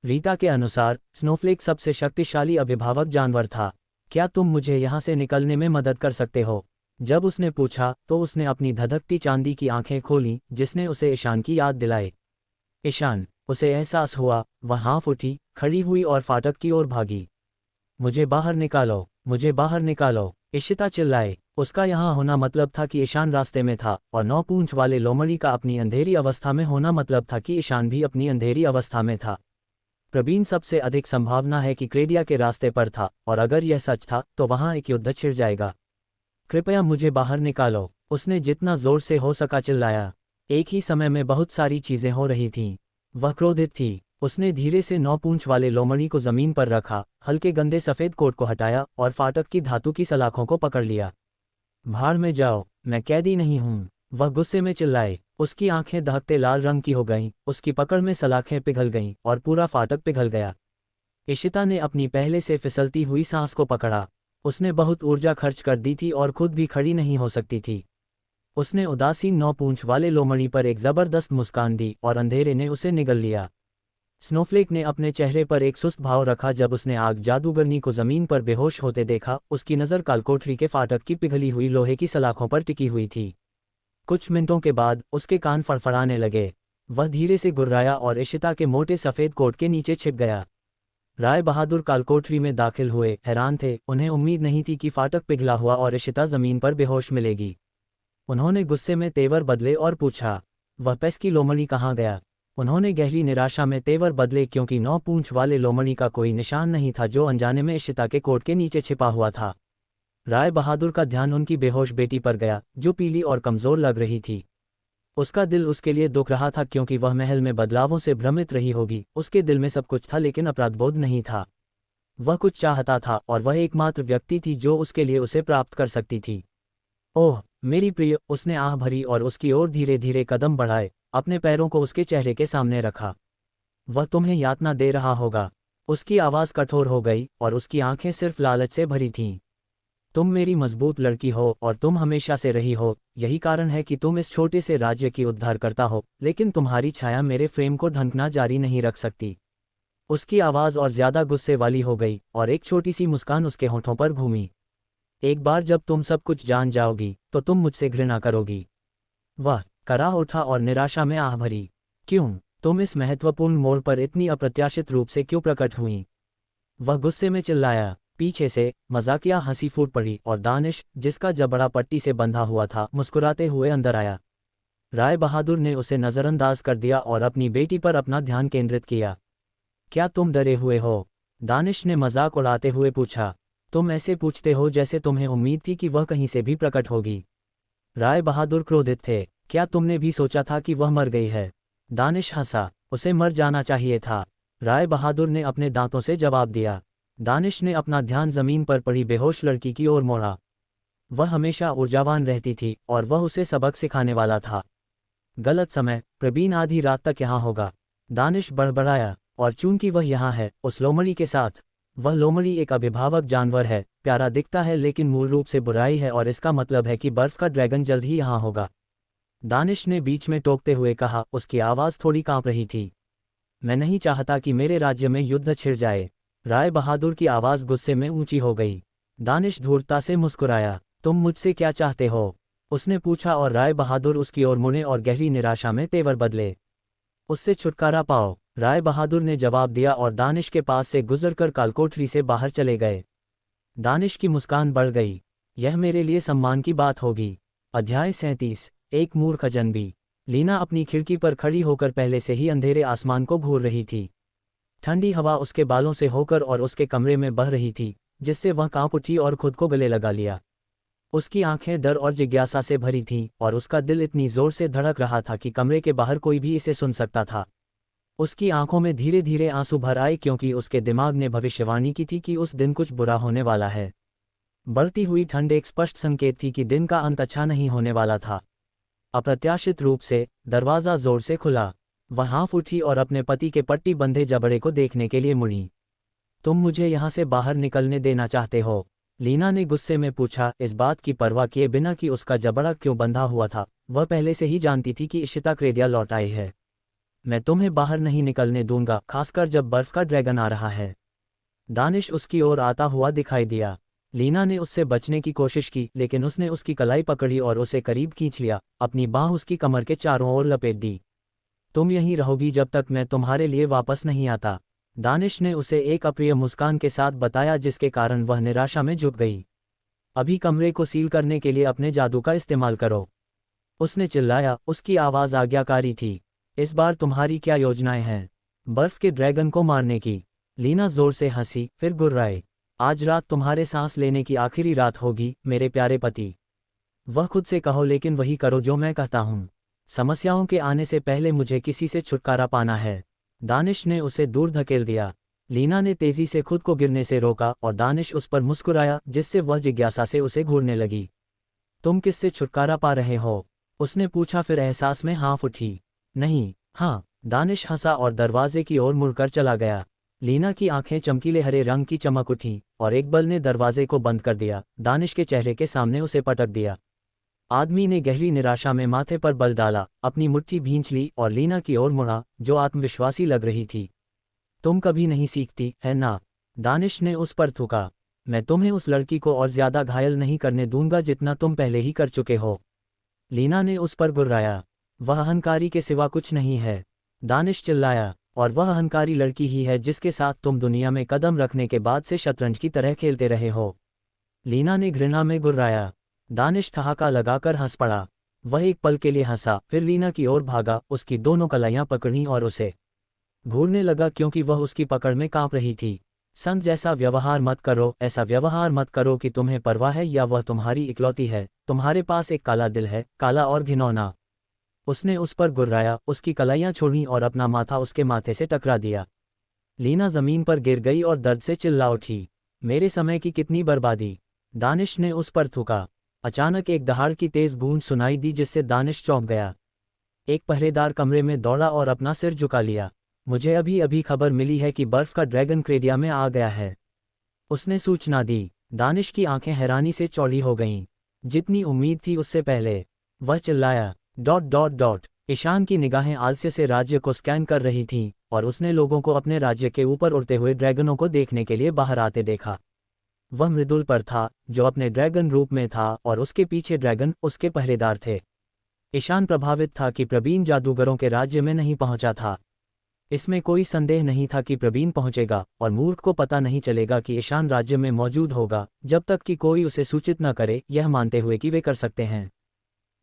रीता के अनुसार स्नोफ्लेक सबसे शक्तिशाली अभिभावक जानवर था। क्या तुम मुझे यहाँ से निकलने में मदद कर सकते हो? जब उसने पूछा तो उसने अपनी धधकती चांदी की आंखें खोलीं, जिसने उसे ईशान की याद दिलाई। ईशान, उसे एहसास हुआ। वह हाँफ उठी, खड़ी हुई और फाटक की ओर भागी। मुझे बाहर निकालो, मुझे बाहर निकालो, इशिता चिल्लाए। उसका यहाँ होना मतलब था कि ईशान रास्ते में था, और 9 पूंछ वाले लोमड़ी का अपनी अंधेरी अवस्था में होना मतलब था कि ईशान भी अपनी अंधेरी अवस्था में था। प्रवीण, सबसे अधिक संभावना है कि क्रेडिया के रास्ते पर था, और अगर यह सच था तो वहाँ एक युद्ध छिड़ जाएगा। कृपया मुझे बाहर निकालो, उसने जितना जोर से हो सका चिल्लाया। एक ही समय में बहुत सारी चीजें हो रही थीं। वह क्रोधित थी। उसने धीरे से 9 पूंछ वाले लोमड़ी को जमीन पर रखा, हल्के गंदे सफेद कोट को हटाया और फाटक की धातु की सलाखों को पकड़ लिया। भाड़ में जाओ, मैं कैदी नहीं हूं, वह गुस्से में चिल्लाए। उसकी आंखें दहकते लाल रंग की हो गईं, उसकी पकड़ में सलाखें पिघल गईं और पूरा फाटक पिघल गया। इशिता ने अपनी पहले से फिसलती हुई सांस को पकड़ा। उसने बहुत ऊर्जा खर्च कर दी थी और खुद भी खड़ी नहीं हो सकती थी। उसने उदासीन 9 पूंछ वाले लोमड़ी पर एक जबरदस्त मुस्कान दी और अंधेरे ने उसे निगल लिया। स्नोफ्लेक ने अपने चेहरे पर एक सुस्त भाव रखा जब उसने आग जादूगरनी को जमीन पर बेहोश होते देखा। उसकी नज़र कालकोठरी के फाटक की पिघली हुई लोहे की सलाखों पर टिकी हुई थी। कुछ मिनटों के बाद उसके कान फड़फड़ाने लगे। वह धीरे से गुर्राया और इशिता के मोटे सफ़ेद कोट के नीचे छिप गया। राय बहादुर कालकोठरी में दाखिल हुए, हैरान थे। उन्हें उम्मीद नहीं थी कि फाटक पिघला हुआ और इशिता जमीन पर बेहोश मिलेगी। उन्होंने गुस्से में तेवर बदले और पूछा, वह पेस्की लोमड़ी कहाँ गया? उन्होंने गहरी निराशा में तेवर बदले क्योंकि 9 पूंछ वाले लोमड़ी का कोई निशान नहीं था जो अनजाने में इशिता के कोट के नीचे छिपा हुआ था। राय बहादुर का ध्यान उनकी बेहोश बेटी पर गया, जो पीली और कमज़ोर लग रही थी। उसका दिल उसके लिए दुख रहा था क्योंकि वह महल में बदलावों से भ्रमित रही होगी। उसके दिल में सब कुछ था लेकिन अपराधबोध नहीं था। वह कुछ चाहता था और वह एकमात्र व्यक्ति थी जो उसके लिए उसे प्राप्त कर सकती थी। ओह मेरी प्रिय, उसने आह भरी और उसकी ओर धीरे धीरे कदम बढ़ाए, अपने पैरों को उसके चेहरे के सामने रखा। वह तुम्हें यातना दे रहा होगा। उसकी आवाज़ कठोर हो गई और उसकी आंखें सिर्फ लालच से भरी थीं। तुम मेरी मजबूत लड़की हो और तुम हमेशा से रही हो। यही कारण है कि तुम इस छोटे से राज्य की उद्धार करता हो, लेकिन तुम्हारी छाया मेरे फ्रेम को ढंकना जारी नहीं रख सकती। उसकी आवाज़ और ज्यादा गुस्से वाली हो गई और एक छोटी सी मुस्कान उसके होठों पर घूमी। एक बार जब तुम सब कुछ जान जाओगी तो तुम मुझसे घृणा करोगी। वह करा उठा और निराशा में आह भरी। क्यों? तुम इस महत्वपूर्ण मोड़ पर इतनी अप्रत्याशित रूप से क्यों प्रकट हुई? वह गुस्से में चिल्लाया। पीछे से मजाकिया हंसी फूट पड़ी और दानिश, जिसका जबड़ा पट्टी से बंधा हुआ था, मुस्कुराते हुए अंदर आया। राय बहादुर ने उसे नज़रअंदाज कर दिया और अपनी बेटी पर अपना ध्यान केंद्रित किया। क्या तुम डरे हुए हो? दानिश ने मजाक उड़ाते हुए पूछा। तुम ऐसे पूछते हो जैसे तुम्हें उम्मीद थी कि वह कहीं से भी प्रकट होगी। राय बहादुर क्रोधित थे। क्या तुमने भी सोचा था कि वह मर गई है? दानिश हंसा। उसे मर जाना चाहिए था, राय बहादुर ने अपने दांतों से जवाब दिया। दानिश ने अपना ध्यान जमीन पर पड़ी बेहोश लड़की की ओर मोड़ा। वह हमेशा ऊर्जावान रहती थी और वह उसे सबक सिखाने वाला था। गलत समय, प्रवीण आधी रात तक यहाँ होगा। दानिश बड़बड़ाया। और चूंकि वह यहाँ है, उस लोमड़ी के साथ। वह लोमड़ी एक अभिभावक जानवर है, प्यारा दिखता है लेकिन मूल रूप से बुराई है, और इसका मतलब है कि बर्फ का ड्रैगन जल्द ही यहाँ होगा। दानिश ने बीच में टोकते हुए कहा, उसकी आवाज़ थोड़ी कांप रही थी। मैं नहीं चाहता कि मेरे राज्य में युद्ध छिड़ जाए। राय बहादुर की आवाज़ गुस्से में ऊंची हो गई। दानिश धूर्तता से मुस्कुराया। तुम मुझसे क्या चाहते हो? उसने पूछा, और राय बहादुर उसकी ओर मुड़े और गहरी निराशा में तेवर बदले। उससे छुटकारा पाओ, राय बहादुर ने जवाब दिया और दानिश के पास से गुजरकर कालकोठरी से बाहर चले गए। दानिश की मुस्कान बढ़ गई। यह मेरे लिए सम्मान की बात होगी। अध्याय 37। एक मूर्ख अजनबी। लीना अपनी खिड़की पर खड़ी होकर पहले से ही अंधेरे आसमान को घूर रही थी। ठंडी हवा उसके बालों से होकर और उसके कमरे में बह रही थी, जिससे वह कांप उठी और खुद को गले लगा लिया। उसकी आंखें डर और जिज्ञासा से भरी थीं, और उसका दिल इतनी जोर से धड़क रहा था कि कमरे के बाहर कोई भी इसे सुन सकता था। उसकी आंखों में धीरे धीरे आंसू भर आए, क्योंकि उसके दिमाग ने भविष्यवाणी की थी कि उस दिन कुछ बुरा होने वाला है। बढ़ती हुई ठंड एक स्पष्ट संकेत थी कि दिन का अंत अच्छा नहीं होने वाला था। अप्रत्याशित रूप से दरवाज़ा जोर से खुला। वह हाँफ उठी और अपने पति के पट्टी बंधे जबड़े को देखने के लिए मुड़ी। तुम मुझे यहाँ से बाहर निकलने देना चाहते हो? लीना ने गुस्से में पूछा, इस बात की परवाह किए बिना कि उसका जबड़ा क्यों बंधा हुआ था। वह पहले से ही जानती थी कि इशिता क्रेडिया लौट आई है। मैं तुम्हें बाहर नहीं निकलने दूंगा, खासकर जब बर्फ का ड्रैगन आ रहा है। दानिश उसकी ओर आता हुआ दिखाई दिया। लीना ने उससे बचने की कोशिश की, लेकिन उसने उसकी कलाई पकड़ी और उसे करीब खींच लिया, अपनी बाँह उसकी कमर के चारों ओर लपेट दी। तुम यहीं रहोगी जब तक मैं तुम्हारे लिए वापस नहीं आता, दानिश ने उसे एक अप्रिय मुस्कान के साथ बताया, जिसके कारण वह निराशा में झुक गई। अभी कमरे को सील करने के लिए अपने जादू का इस्तेमाल करो, उसने चिल्लाया। उसकी आवाज़ आज्ञाकारी थी। इस बार तुम्हारी क्या योजनाएं हैं? बर्फ के ड्रैगन को मारने की? लीना जोर से हंसी, फिर गुर्राए। आज रात तुम्हारे सांस लेने की आखिरी रात होगी, मेरे प्यारे पति। वह खुद से कहो, लेकिन वही करो जो मैं कहता हूँ। समस्याओं के आने से पहले मुझे किसी से छुटकारा पाना है। दानिश ने उसे दूर धकेल दिया। लीना ने तेजी से खुद को गिरने से रोका, और दानिश उस पर मुस्कुराया, जिससे वह जिज्ञासा से उसे घूरने लगी। तुम किससे छुटकारा पा रहे हो? उसने पूछा, फिर एहसास में हाँफ उठी। नहीं, हाँ, दानिश हंसा और दरवाजे की ओर मुड़कर चला गया। लीना की आंखें चमकीले हरे रंग की चमक उठीं, और एक बल ने दरवाजे को बंद कर दिया, दानिश के चेहरे के सामने उसे पटक दिया। आदमी ने गहरी निराशा में माथे पर बल डाला, अपनी मुट्ठी भींच ली और लीना की ओर मुड़ा, जो आत्मविश्वासी लग रही थी। तुम कभी नहीं सीखती, है ना? दानिश ने उस पर थूका। मैं तुम्हें उस लड़की को और ज्यादा घायल नहीं करने दूंगा जितना तुम पहले ही कर चुके हो। लीना ने उस पर गुर्राया। वह अहंकारी के सिवा कुछ नहीं है, दानिश चिल्लाया, और वह अहंकारी लड़की ही है जिसके साथ तुम दुनिया में कदम रखने के बाद से शतरंज की तरह खेलते रहे हो। लीना ने घृणा में गुर्राया। दानिश ठहाका लगाकर हंस पड़ा। वह एक पल के लिए हंसा, फिर लीना की ओर भागा, उसकी दोनों कलाइयां पकड़ी और उसे घूरने लगा, क्योंकि वह उसकी पकड़ में कांप रही थी। संत जैसा व्यवहार मत करो, ऐसा व्यवहार मत करो कि तुम्हें परवाह है या वह तुम्हारी इकलौती है। तुम्हारे पास एक काला दिल है, काला और घिनौना। उसने उस पर गुर्राया, उसकी कलाइयां छोड़ी और अपना माथा उसके माथे से टकरा दिया। लीना जमीन पर गिर गई और दर्द से चिल्ला उठी। मेरे समय की कितनी बर्बादी! दानिश ने उस पर थूका। अचानक एक दहाड़ की तेज गूंज सुनाई दी, जिससे दानिश चौंक गया। एक पहरेदार कमरे में दौड़ा और अपना सिर झुका लिया। मुझे अभी अभी खबर मिली है कि बर्फ का ड्रैगन क्रेडिया में आ गया है, उसने सूचना दी। दानिश की आंखें हैरानी से चौड़ी हो गईं, जितनी उम्मीद थी उससे पहले। वह चिल्लाया, डॉट डॉट डॉट। ईशान की निगाहें आलस्य से राज्य को स्कैन कर रही थीं, और उसने लोगों को अपने राज्य के ऊपर उड़ते हुए ड्रैगनों को देखने के लिए बाहर आते देखा। वह मृदुल पर था, जो अपने ड्रैगन रूप में था, और उसके पीछे ड्रैगन उसके पहरेदार थे। ईशान प्रभावित था कि प्रवीण जादूगरों के राज्य में नहीं पहुंचा था। इसमें कोई संदेह नहीं था कि प्रवीण पहुंचेगा, और मूर्ख को पता नहीं चलेगा कि ईशान राज्य में मौजूद होगा, जब तक कि कोई उसे सूचित न करे, यह मानते हुए कि वे कर सकते हैं।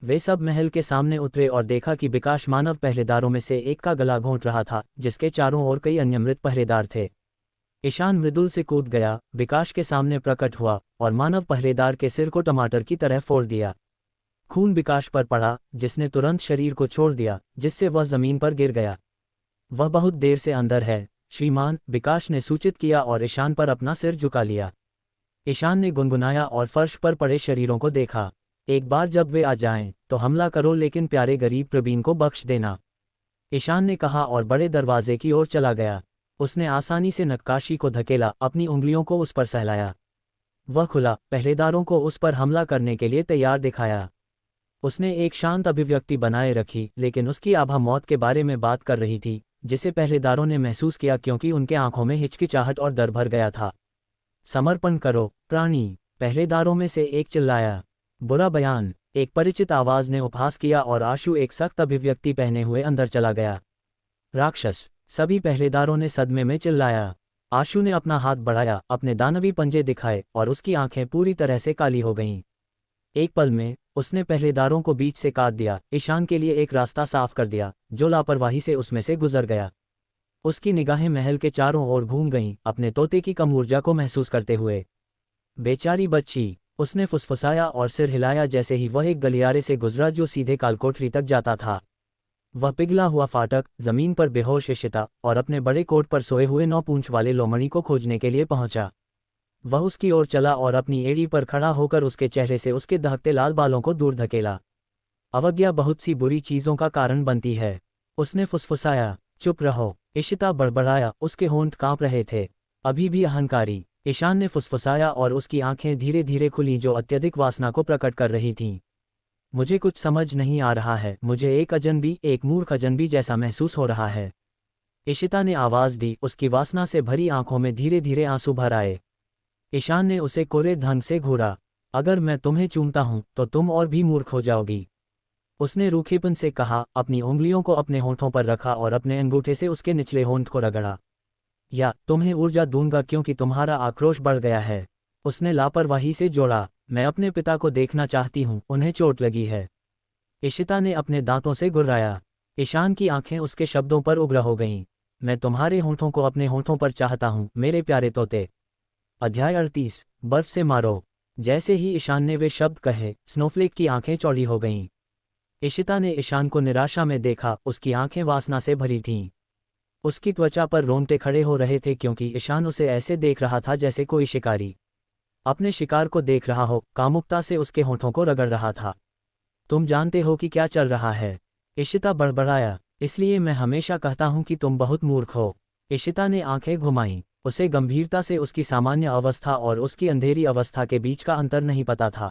वे सब महल के सामने उतरे और देखा कि विकास मानव पहरेदारों में से एक का गला घोंट रहा था, जिसके चारों ओर कई अन्य मृत पहरेदार थे। ईशान मृदुल से कूद गया, विकास के सामने प्रकट हुआ, और मानव पहरेदार के सिर को टमाटर की तरह फोड़ दिया। खून विकास पर पड़ा, जिसने तुरंत शरीर को छोड़ दिया, जिससे वह जमीन पर गिर गया। वह बहुत देर से अंदर है, श्रीमान, विकास ने सूचित किया और ईशान पर अपना सिर झुका लिया। ईशान ने गुनगुनाया और फर्श पर पड़े शरीरों को देखा। एक बार जब वे आ जाएं, तो हमला करो, लेकिन प्यारे गरीब प्रवीण को बख्श देना, ईशान ने कहा और बड़े दरवाजे की ओर चला गया। उसने आसानी से नक्काशी को धकेला, अपनी उंगलियों को उस पर सहलाया। वह खुला, पहरेदारों को उस पर हमला करने के लिए तैयार दिखाया। उसने एक शांत अभिव्यक्ति बनाए रखी, लेकिन उसकी आभा मौत के बारे में बात कर रही थी, जिसे पहरेदारों ने महसूस किया क्योंकि उनके आंखों में हिचकिचाहट और डर भर गया था। समर्पण करो, प्राणी, पहरेदारों में से एक चिल्लाया। बुरा बयान, एक परिचित आवाज ने उपहास किया और आशु एक सख्त अभिव्यक्ति पहने हुए अंदर चला गया। राक्षस, सभी पहरेदारों ने सदमे में चिल्लाया। आशु ने अपना हाथ बढ़ाया, अपने दानवी पंजे दिखाए और उसकी आंखें पूरी तरह से काली हो गईं। एक पल में उसने पहरेदारों को बीच से काट दिया, ईशान के लिए एक रास्ता साफ कर दिया, जो लापरवाही से उसमें से गुजर गया। उसकी निगाहें महल के चारों ओर घूम गईं, अपने तोते की कम ऊर्जा को महसूस करते हुए। बेचारी बच्ची, उसने फुसफुसाया और सिर हिलाया जैसे ही वह एक गलियारे से गुजरा जो सीधे कालकोठरी तक जाता था। वह पिघला हुआ फाटक, जमीन पर बेहोश इशिता और अपने बड़े कोट पर सोए हुए 9 पूंछ वाले लोमड़ी को खोजने के लिए पहुंचा। वह उसकी ओर चला और अपनी एड़ी पर खड़ा होकर उसके चेहरे से उसके दहकते लाल बालों को दूर धकेला। अवज्ञा बहुत सी बुरी चीजों का कारण बनती है, उसने फुसफुसाया। चुप रहो, इशिता बड़बड़ाया, उसके होंठ कांप रहे थे। अभी भी अहंकारी, ईशान ने फुसफुसाया और उसकी आंखें धीरे धीरे खुलीं जो अत्यधिक वासना को प्रकट कर रही थीं। मुझे कुछ समझ नहीं आ रहा है, मुझे एक अजनबी, एक मूर्ख अजनबी जैसा महसूस हो रहा है, इशिता ने आवाज दी, उसकी वासना से भरी आंखों में धीरे धीरे आंसू भर आए। ईशान ने उसे कोरे ढंग से घूरा। अगर मैं तुम्हें चूमता हूं तो तुम और भी मूर्ख हो जाओगी, उसने रूखेपन से कहा, अपनी उंगलियों को अपने होंठों पर रखा और अपने अंगूठे से उसके निचले होंठ को रगड़ा। या तुम्हें ऊर्जा दूंगा क्योंकि तुम्हारा आक्रोश बढ़ गया है, उसने लापरवाही से जोड़ा। मैं अपने पिता को देखना चाहती हूँ, उन्हें चोट लगी है, इशिता ने अपने दांतों से गुर्राया। ईशान की आंखें उसके शब्दों पर उग्र हो गईं। मैं तुम्हारे होंठों को अपने होंठों पर चाहता हूँ, मेरे प्यारे तोते। अध्याय 38, बर्फ से मारो। जैसे ही ईशान ने वे शब्द कहे, स्नोफ्लेक की आंखें चौड़ी हो गईं। इशिता ने ईशान को निराशा में देखा, उसकी आंखें वासना से भरी थीं। उसकी त्वचा पर रोंगटे खड़े हो रहे थे क्योंकि ईशान उसे ऐसे देख रहा था जैसे कोई शिकारी अपने शिकार को देख रहा हो, कामुकता से उसके होंठों को रगड़ रहा था। तुम जानते हो कि क्या चल रहा है, इशिता बड़बड़ाया। इसलिए मैं हमेशा कहता हूं कि तुम बहुत मूर्ख हो, इशिता ने आंखें घुमाईं। उसे गंभीरता से उसकी सामान्य अवस्था और उसकी अंधेरी अवस्था के बीच का अंतर नहीं पता था।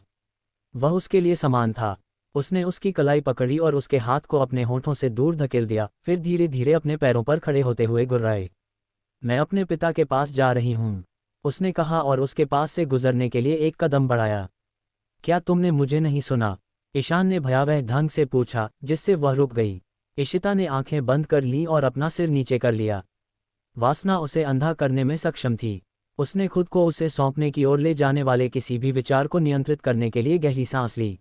वह उसके लिए समान था। उसने उसकी कलाई पकड़ी और उसके हाथ को अपने होंठों से दूर धकेल दिया, फिर धीरे धीरे अपने पैरों पर खड़े होते हुए गुर्राए। मैं अपने पिता के पास जा रही हूँ, उसने कहा और उसके पास से गुजरने के लिए एक कदम बढ़ाया। क्या तुमने मुझे नहीं सुना, ईशान ने भयावह ढंग से पूछा, जिससे वह रुक गई। इशिता ने आंखें बंद कर लीं और अपना सिर नीचे कर लिया। वासना उसे अंधा करने में सक्षम थी। उसने खुद को उसे सौंपने की ओर ले जाने वाले किसी भी विचार को नियंत्रित करने के लिए गहरी सांस ली।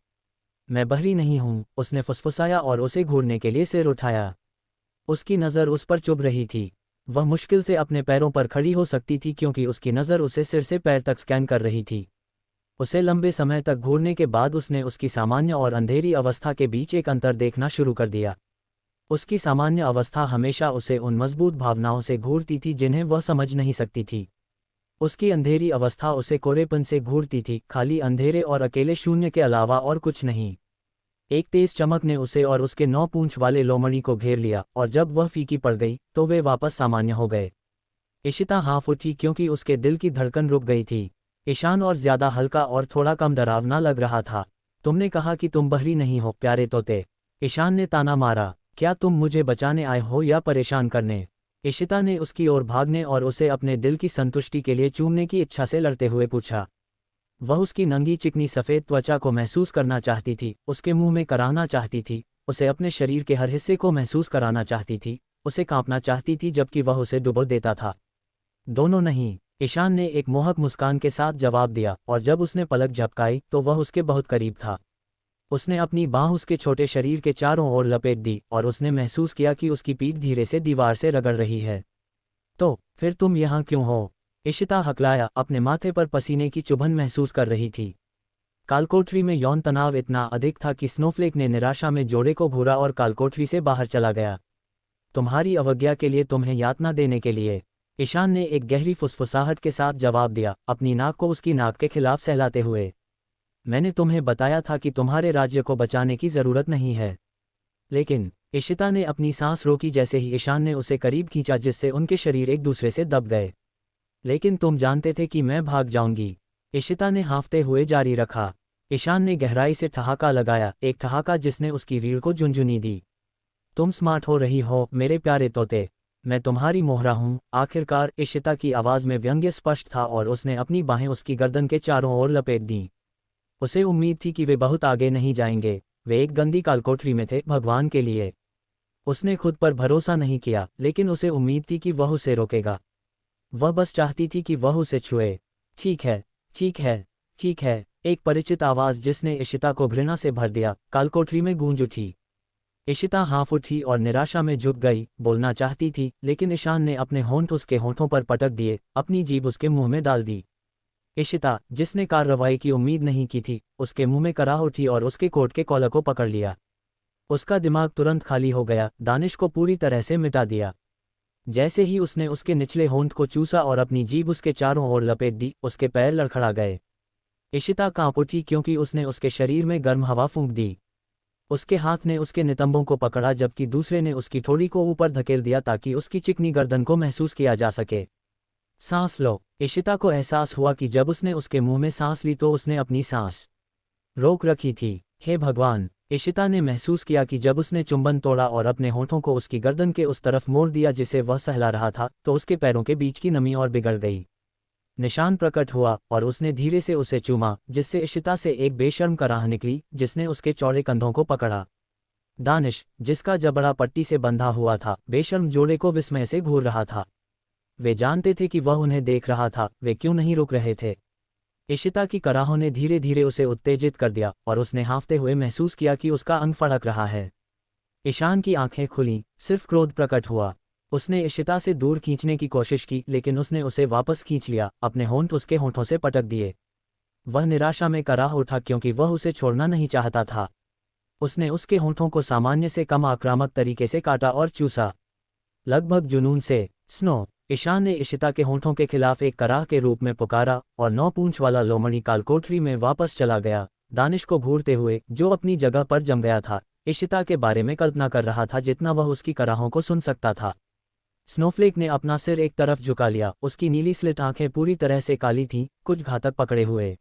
मैं बहरी नहीं हूँ, उसने फुसफुसाया और उसे घूरने के लिए सिर उठाया। उसकी नज़र उस पर चुभ रही थी। वह मुश्किल से अपने पैरों पर खड़ी हो सकती थी क्योंकि उसकी नज़र उसे सिर से पैर तक स्कैन कर रही थी। उसे लंबे समय तक घूरने के बाद उसने उसकी सामान्य और अंधेरी अवस्था के बीच एक अंतर देखना शुरू कर दिया। उसकी सामान्य अवस्था हमेशा उसे उन मजबूत भावनाओं से घूरती थी जिन्हें वह समझ नहीं सकती थी। उसकी अंधेरी अवस्था उसे कोरेपन से घूरती थी, खाली अंधेरे और अकेले शून्य के अलावा और कुछ नहीं। एक तेज चमक ने उसे और उसके 9 पूंछ वाले लोमड़ी को घेर लिया और जब वह फीकी पड़ गई तो वे वापस सामान्य हो गए। इशिता हाँफ उठी क्योंकि उसके दिल की धड़कन रुक गई थी। ईशान और ज्यादा हल्का और थोड़ा कम डरावना लग रहा था। तुमने कहा कि तुम बहरी नहीं हो प्यारे तोते, ईशान ने ताना मारा। क्या तुम मुझे बचाने आए हो या परेशान करने, इशिता ने उसकी ओर भागने और उसे अपने दिल की संतुष्टि के लिए चूमने की इच्छा से लड़ते हुए पूछा। वह उसकी नंगी चिकनी सफ़ेद त्वचा को महसूस करना चाहती थी, उसके मुंह में कराहना चाहती थी, उसे अपने शरीर के हर हिस्से को महसूस कराना चाहती थी, उसे कांपना चाहती थी जबकि वह उसे डुबो देता था। दोनों नहीं, ईशान ने एक मोहक मुस्कान के साथ जवाब दिया और जब उसने पलक झपकाई तो वह उसके बहुत करीब था। उसने अपनी बाँह उसके छोटे शरीर के चारों ओर लपेट दी और उसने महसूस किया कि उसकी पीठ धीरे से दीवार से रगड़ रही है। तो फिर तुम यहाँ क्यों हो, इशिता हकलाया, अपने माथे पर पसीने की चुभन महसूस कर रही थी। कालकोठरी में यौन तनाव इतना अधिक था कि स्नोफ्लेक ने निराशा में जोड़े को घूरा और कालकोठरी से बाहर चला गया। तुम्हारी अवज्ञा के लिए, तुम्हें यातना देने के लिए, ईशान ने एक गहरी फुसफुसाहट के साथ जवाब दिया, अपनी नाक को उसकी नाक के खिलाफ सहलाते हुए। मैंने तुम्हें बताया था कि तुम्हारे राज्य को बचाने की जरूरत नहीं है। लेकिन इशिता ने अपनी सांस रोकी जैसे ही ईशान ने उसे करीब खींचा, जिससे उनके शरीर एक दूसरे से दब गए। लेकिन तुम जानते थे कि मैं भाग जाऊंगी, इशिता ने हाँफते हुए जारी रखा। ईशान ने गहराई से ठहाका लगाया, एक ठहाका जिसने उसकी रीढ़ को झुनझुनी दी। तुम स्मार्ट हो रही हो मेरे प्यारे तोते, मैं तुम्हारी मोहरा हूँ। आखिरकार इशिता की आवाज़ में व्यंग्य स्पष्ट था और उसने अपनी बाहें उसकी गर्दन के चारों ओर लपेट दी। उसे उम्मीद थी कि वे बहुत आगे नहीं जाएंगे। वे एक गंदी कालकोठरी में थे, भगवान के लिए। उसने खुद पर भरोसा नहीं किया, लेकिन उसे उम्मीद थी कि वह उसे रोकेगा। वह बस चाहती थी कि वह उसे छुए। ठीक है, ठीक है, ठीक है, एक परिचित आवाज़ जिसने इशिता को घृणा से भर दिया, कालकोठरी में गूंज उठी। इशिता हाँफ उठी और निराशा में झुक गई। बोलना चाहती थी, लेकिन ईशान ने अपने होंठ उसके होंठों पर पटक दिए, अपनी जीभ उसके मुंह में डाल दी। इशिता, जिसने कार्रवाई की उम्मीद नहीं की थी, उसके मुंह में कराह उठी और उसके कोट के कॉलर को पकड़ लिया। उसका दिमाग तुरंत खाली हो गया, दानिश को पूरी तरह से मिटा दिया। जैसे ही उसने उसके निचले होंठ को चूसा और अपनी जीभ उसके चारों ओर लपेट दी, उसके पैर लड़खड़ा गए। इशिता कांप उठी क्योंकि उसने उसके शरीर में गर्म हवा फूंक दी। उसके हाथ ने उसके नितंबों को पकड़ा जबकि दूसरे ने उसकी ठोड़ी को ऊपर धकेल दिया ताकि उसकी चिकनी गर्दन को महसूस किया जा सके। सांस लो। इशिता को एहसास हुआ कि जब उसने उसके मुंह में सांस ली तो उसने अपनी सांस रोक रखी थी। हे भगवान! इशिता ने महसूस किया कि जब उसने चुंबन तोड़ा और अपने होठों को उसकी गर्दन के उस तरफ मोड़ दिया जिसे वह सहला रहा था, तो उसके पैरों के बीच की नमी और बिगड़ गई। निशान प्रकट हुआ और उसने धीरे से उसे चूमा, जिससे इशिता से एक बेशर्म कराह निकली, जिसने उसके चौड़े कंधों को पकड़ा। दानिश, जिसका जबड़ा पट्टी से बंधा हुआ था, बेशर्म जोड़े को विस्मय से घूर रहा था। वे जानते थे कि वह उन्हें देख रहा था, वे क्यों नहीं रुक रहे थे। इशिता की कराहों ने धीरे धीरे उसे उत्तेजित कर दिया और उसने हाँफते हुए महसूस किया कि उसका अंग फड़क रहा है। ईशान की आंखें खुलीं, सिर्फ क्रोध प्रकट हुआ। उसने इशिता से दूर खींचने की कोशिश की, लेकिन उसने उसे वापस खींच लिया, अपने होंठ उसके होंठों से पटक दिए। वह निराशा में कराह उठा क्योंकि वह उसे छोड़ना नहीं चाहता था। उसने उसके होंठों को सामान्य से कम आक्रामक तरीके से काटा और चूसा, लगभग जुनून से। स्नो! ईशान ने इशिता के होंठों के खिलाफ एक कराह के रूप में पुकारा और 9 पूंछ वाला लोमड़ी कालकोठरी में वापस चला गया, दानिश को घूरते हुए, जो अपनी जगह पर जम गया था। इशिता के बारे में कल्पना कर रहा था जितना वह उसकी कराहों को सुन सकता था। स्नोफ्लेक ने अपना सिर एक तरफ झुका लिया, उसकी नीली स्लिट आंखें पूरी तरह से काली थीं, कुछ घातक पकड़े हुए।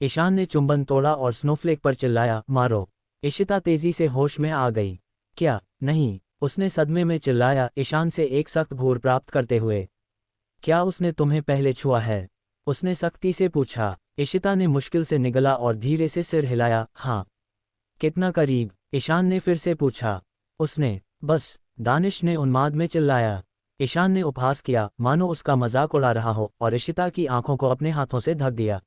ईशान ने चुंबन तोड़ा और स्नोफ्लेक पर चिल्लाया, मारो! इशिता तेजी से होश में आ गई। क्या? नहीं! उसने सदमे में चिल्लाया, ईशान से एक सख्त घूर प्राप्त करते हुए। क्या उसने तुम्हें पहले छुआ है? उसने सख्ती से पूछा। इशिता ने मुश्किल से निगला और धीरे से सिर हिलाया, हाँ। कितना करीब? ईशान ने फिर से पूछा। उसने, बस! दानिश ने उन्माद में चिल्लाया। ईशान ने उपहास किया, मानो उसका मजाक उड़ा रहा हो, और इशिता की आंखों को अपने हाथों से ढक दिया।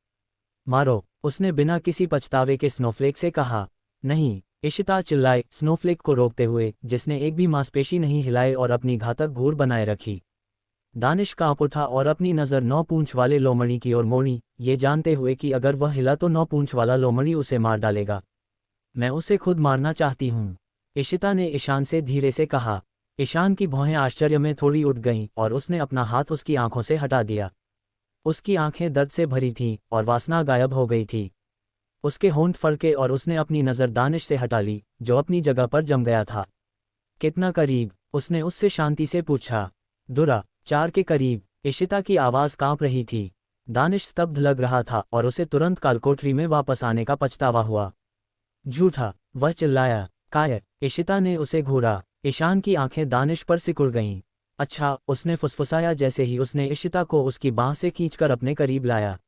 मारो! उसने बिना किसी पछतावे के स्नोफ्लेक से कहा। नहीं! इशिता चिल्लाए, स्नोफ्लेक को रोकते हुए, जिसने एक भी मांसपेशी नहीं हिलाए और अपनी घातक घूर बनाए रखी। दानिश कांप उठा और अपनी नज़र 9 पूंछ वाले लोमड़ी की ओर मोड़ी, ये जानते हुए कि अगर वह हिला तो 9 पूंछ वाला लोमड़ी उसे मार डालेगा। मैं उसे खुद मारना चाहती हूँ, इशिता ने ईशान से धीरे से कहा। ईशान की भौहें आश्चर्य में थोड़ी उठ गईं और उसने अपना हाथ उसकी आंखों से हटा दिया। उसकी आंखें दर्द से भरी थीं और वासना गायब हो गई थी। उसके होंठ फड़के और उसने अपनी नज़र दानिश से हटा ली, जो अपनी जगह पर जम गया था। कितना करीब? उसने उससे शांति से पूछा। दुरा, 4 के करीब। इशिता की आवाज़ कांप रही थी। दानिश स्तब्ध लग रहा था और उसे तुरंत कालकोठरी में वापस आने का पछतावा हुआ। झूठा! वह चिल्लाया। काय! इशिता ने उसे घूरा। ईशान की आंखें दानिश पर सिकुड़ गईं। अच्छा, उसने फुसफुसाया जैसे ही उसने इशिता को उसकी बांह से खींचकर अपने करीब लाया।